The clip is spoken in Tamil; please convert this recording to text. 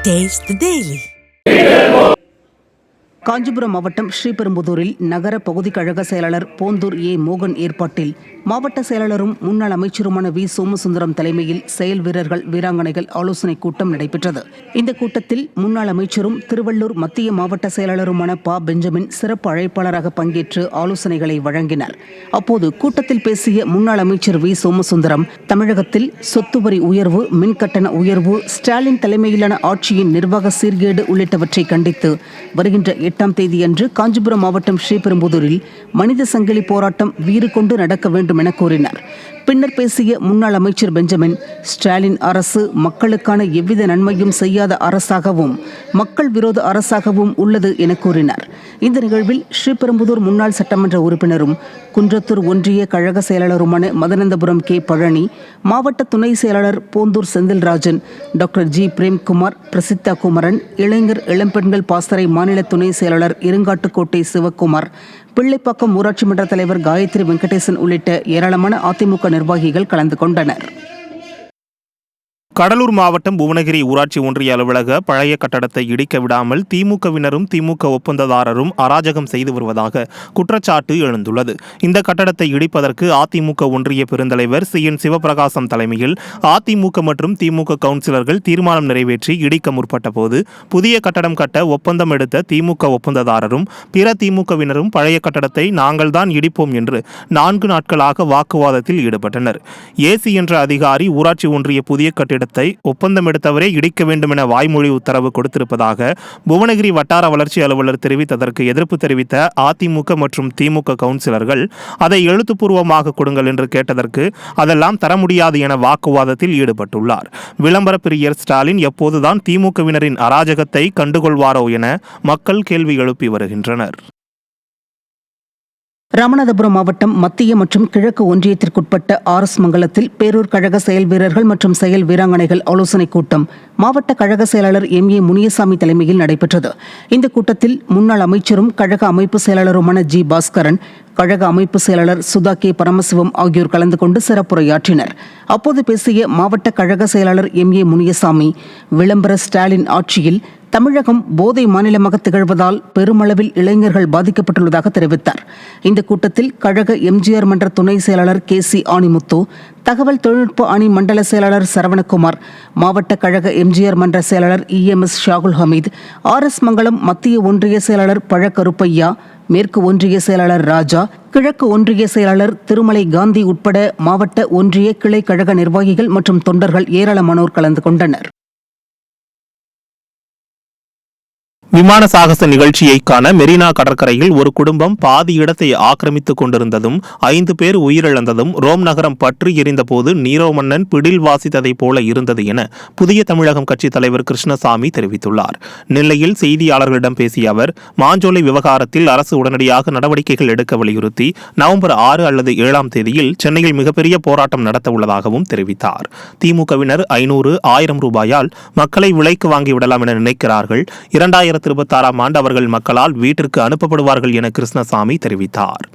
Taste the Daily. காஞ்சிபுரம் மாவட்டம் ஸ்ரீபெரும்புதூரில் நகர பகுதி கழக செயலாளர் போந்தூர் ஏ மோகன் ஏற்பாட்டில் மாவட்ட செயலாளரும் முன்னாள் அமைச்சருமான வி சோமசுந்தரம் தலைமையில் செயல் வீரர்கள் வீராங்கனைகள் ஆலோசனைக் கூட்டம் நடைபெற்றது. இந்த கூட்டத்தில் முன்னாள் அமைச்சரும் திருவள்ளூர் மத்திய மாவட்ட செயலாளருமான ப பெஞ்சமின் சிறப்பு அழைப்பாளராக பங்கேற்று ஆலோசனைகளை வழங்கினார். அப்போது கூட்டத்தில் பேசிய முன்னாள் அமைச்சர் வி சோமசுந்தரம், தமிழகத்தில் சொத்து வரி உயர்வு, மின்கட்டண உயர்வு, ஸ்டாலின் தலைமையிலான ஆட்சியின் நிர்வாக சீர்கேடு உள்ளிட்டவற்றை கண்டித்து வருகின்ற 8ஆம் தேதியன்று காஞ்சிபுரம் மாவட்டம் ஸ்ரீபெரும்புதூரில் மனித சங்கிலி போராட்டம் வீறு கொண்டு நடக்க வேண்டும் என கூறினார். பின்னர் பேசிய முன்னாள் அமைச்சர் பெஞ்சமின், ஸ்டாலின் அரசு மக்களுக்கான எவ்வித நன்மையும் செய்யாத அரசாகவும் மக்கள் விரோத அரசாகவும் உள்ளது என கூறினார். இந்த நிகழ்வில் ஸ்ரீபெரும்புதூர் முன்னாள் சட்டமன்ற உறுப்பினரும் குன்றத்தூர் ஒன்றிய கழக செயலாளருமான மதனந்தபுரம் கே பழனி, மாவட்ட துணை செயலாளர் போந்தூர் செந்தில்ராஜன், டாக்டர் ஜி பிரேம்குமார், பிரசித்தா குமரன், இளைஞர் இளம்பெண்கள் பாசறை மாநில துணை செயலாளர் இருங்காட்டுக்கோட்டை சிவக்குமார், பிள்ளைப்பாக்கம் ஊராட்சி மன்ற தலைவர் காயத்ரி வெங்கடேசன் உள்ளிட்ட ஏராளமான அதிமுக நிர்வாகிகள் கலந்து கொண்டனர். கடலூர் மாவட்டம் புவனகிரி ஊராட்சி ஒன்றிய அலுவலக பழைய கட்டடத்தை இடிக்க விடாமல் திமுகவினரும் திமுக ஒப்பந்ததாரரும் அராஜகம் செய்து வருவதாக குற்றச்சாட்டு எழுந்துள்ளது. இந்த கட்டடத்தை இடிப்பதற்கு அதிமுக ஒன்றிய பெருந்தலைவர் CN சிவபிரகாசம் தலைமையில் அதிமுக மற்றும் திமுக கவுன்சிலர்கள் தீர்மானம் நிறைவேற்றி இடிக்க முற்பட்ட போது புதிய கட்டடம் கட்ட ஒப்பந்தம் எடுத்த திமுக ஒப்பந்ததாரரும் பிற திமுகவினரும் பழைய கட்டடத்தை நாங்கள்தான் இடிப்போம் என்று 4 நாட்களாக வாக்குவாதத்தில் ஈடுபட்டனர். ஏசி என்ற அதிகாரி ஊராட்சி ஒன்றிய புதிய கட்டிட ஒப்பந்தம் எடுத்தவரே இடிக்க வேண்டும் என வாய்மொழி உத்தரவு கொடுத்திருப்பதாக புவனகிரி வட்டார வளர்ச்சி அலுவலர் தெரிவித்ததற்கு எதிர்ப்பு தெரிவித்த அதிமுக மற்றும் திமுக கவுன்சிலர்கள் அதை எழுத்துப்பூர்வமாக கொடுங்கள் என்று கேட்டதற்கு அதெல்லாம் தர முடியாது என வாக்குவாதத்தில் ஈடுபட்டுள்ளார். விளம்பர பிரியர் ஸ்டாலின் எப்போதுதான் திமுகவினரின் அராஜகத்தை கண்டுகொள்வாரோ என மக்கள் கேள்வி எழுப்பி வருகின்றனர். ராமநாதபுரம் மாவட்டம் மத்திய மற்றும் கிழக்கு ஒன்றியத்திற்குட்பட்ட RS மங்கலத்தில் பேரூர் கழக செயல் வீரர்கள் மற்றும் செயல் வீராங்கனைகள் ஆலோசனைக் கூட்டம் மாவட்ட கழக செயலாளர் MA முனியசாமி தலைமையில் நடைபெற்றது. இந்த கூட்டத்தில் முன்னாள் அமைச்சரும் கழக அமைப்பு செயலாளருமான G பாஸ்கரன், கழக அமைப்பு செயலாளர் சுதா கே பரமசிவம் ஆகியோர் கலந்து கொண்டு சிறப்புரையாற்றினர். அப்போது பேசிய மாவட்ட கழக செயலாளர் MA முனியசாமி, விளம்பர ஸ்டாலின் ஆட்சியில் தமிழகம் போதை மாநிலமாக திகழ்வதால் பெருமளவில் இளைஞர்கள் பாதிக்கப்பட்டுள்ளதாக தெரிவித்தார். இந்த கூட்டத்தில் கழக MGR மன்ற துணை செயலாளர் KC ஆணிமுத்து, தகவல் தொழில்நுட்ப அணி மண்டல செயலாளர் சரவணகுமார், மாவட்ட கழக MGR மன்ற செயலாளர் EMS ஷாகுல் ஹமீத், RS மங்கலம் மத்திய ஒன்றிய செயலாளர் பழக்கருப்பையா, மேற்கு ஒன்றிய செயலாளர் ராஜா, கிழக்கு ஒன்றிய செயலாளர் திருமலை காந்தி உட்பட மாவட்ட ஒன்றிய கிளை கழக நிர்வாகிகள் மற்றும் தொண்டர்கள் ஏராளமானோர் கலந்து கொண்டனர். விமான சாகச நிகழ்ச்சியை காண மெரினா கடற்கரையில் ஒரு குடும்பம் பாதி இடத்தை ஆக்கிரமித்துக் கொண்டிருந்ததும் 5 பேர் உயிரிழந்ததும் ரோம் நகரம் பற்றி எரிந்தபோது நீரோ மன்னன் பிடில் வாசித்ததைப் போல இருந்தது என புதிய தமிழகம் கட்சி தலைவர் கிருஷ்ணசாமி தெரிவித்துள்ளார். நெல்லையில் செய்தியாளர்களிடம் பேசிய அவர், மாஞ்சோலை விவகாரத்தில் அரசு உடனடியாக நடவடிக்கைகள் எடுக்க வலியுறுத்தி நவம்பர் 6 அல்லது 7ஆம் தேதியில் சென்னையில் மிகப்பெரிய போராட்டம் நடத்த உள்ளதாகவும் தெரிவித்தார். திமுகவினர் 500, 1000 ரூபாயால் மக்களை விலைக்கு வாங்கிவிடலாம் என நினைக்கிறார்கள். 2026ஆம் ஆண்டு அவர்கள் மக்களால் வீட்டிற்கு அனுப்பப்படுவார்கள் என கிருஷ்ணசாமி தெரிவித்தார்.